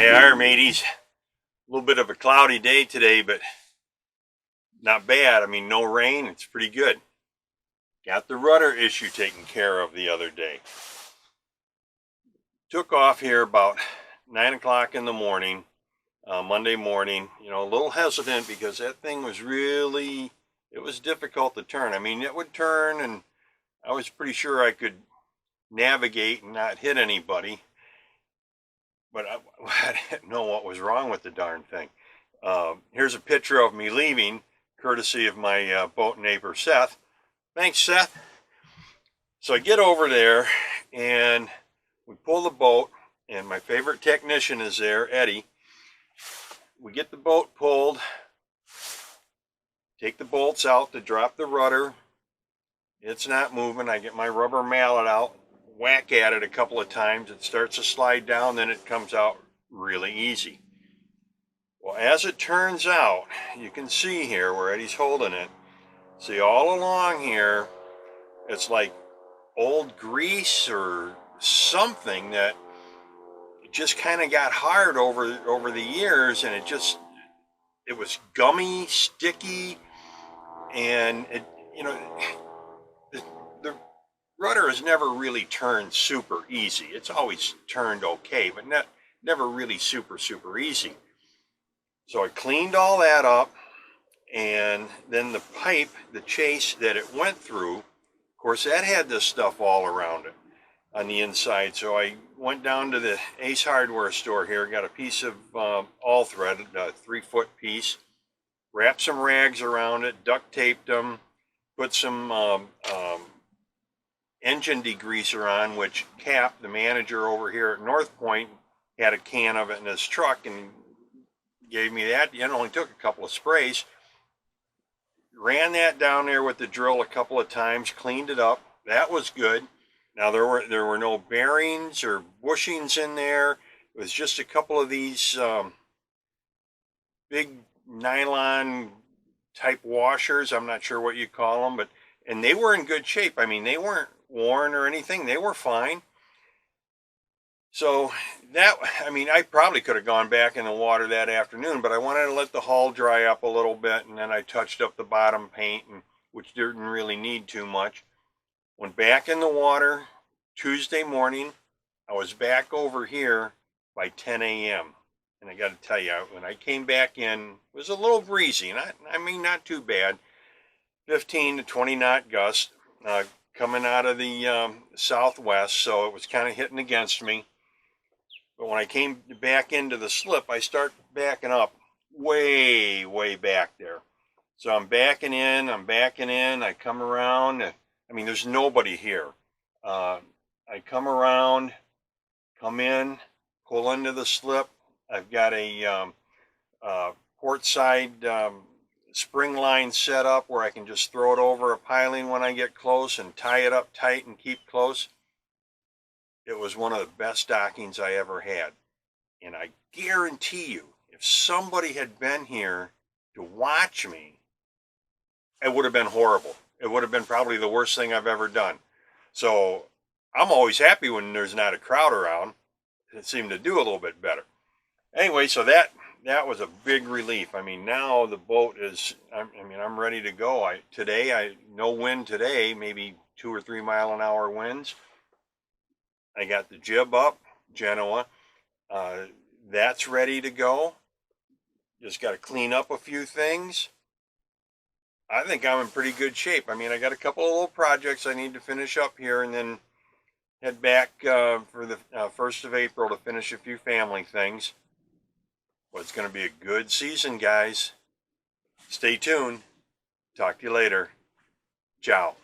they are, mateys. A little bit of a cloudy day today, but not bad. I mean, no rain. It's pretty good. Got the rudder issue taken care of the other day. Took off here about 9 o'clock in the morning, Monday morning. You know, a little hesitant because that thing was really, it was difficult to turn. I mean, it would turn, and I was pretty sure I could navigate and not hit anybody. But I didn't know what was wrong with the darn thing. Here's a picture of me leaving, courtesy of my boat neighbor, Seth. Thanks, Seth. So I get over there, and we pull the boat, and my favorite technician is there, Eddie. We get the boat pulled, take the bolts out to drop the rudder. It's not moving. I get my rubber mallet out, whack at it a couple of times. It starts to slide down, then it comes out really easy. Well, as it turns out, you can see here where Eddie's holding it. See, all along here, it's like old grease or something that just kind of got hard over the years, and it was gummy, sticky, and it, you know, the rudder has never really turned super easy. It's always turned okay, but never really super easy. So I cleaned all that up, and then the pipe, the chase that it went through, of course, that had this stuff all around it on the inside. So I went down to the Ace Hardware store here, got a piece of all thread, a 3-foot piece, wrapped some rags around it, duct taped them, put some engine degreaser on, which Cap, the manager over here at North Point, had a can of it in his truck and gave me that. It only took a couple of sprays. Ran that down there with the drill a couple of times, cleaned it up. That was good. Now there were no bearings or bushings in there. It was just a couple of these big nylon type washers. I'm not sure what you call them, and they were in good shape. I mean, they weren't worn or anything. They were fine. So that, I mean, I probably could have gone back in the water that afternoon, but I wanted to let the hull dry up a little bit, and then I touched up the bottom paint, which didn't really need too much. Went back in the water Tuesday morning. I was back over here by 10 a.m. And I got to tell you, when I came back in, it was a little breezy. I mean, not too bad. 15 to 20 knot gust coming out of the southwest, so it was kind of hitting against me. But when I came back into the slip, I start backing up way back there. So I'm backing in, I come around. I mean, there's nobody here. I come around, come in, pull into the slip. I've got a port side spring line set up where I can just throw it over a piling when I get close and tie it up tight and keep close. It was one of the best dockings I ever had. And I guarantee you, if somebody had been here to watch me, it would have been horrible. It would have been probably the worst thing I've ever done. So I'm always happy when there's not a crowd around. It seemed to do a little bit better. Anyway, so that was a big relief. I mean, now the boat is, I'm ready to go. No wind today, maybe 2 or 3 mile an hour winds. I got the jib up, Genoa. That's ready to go. Just got to clean up a few things. I think I'm in pretty good shape. I mean, I got a couple of little projects I need to finish up here, and then head back for the 1st of April to finish a few family things. But it's going to be a good season, guys. Stay tuned. Talk to you later. Ciao.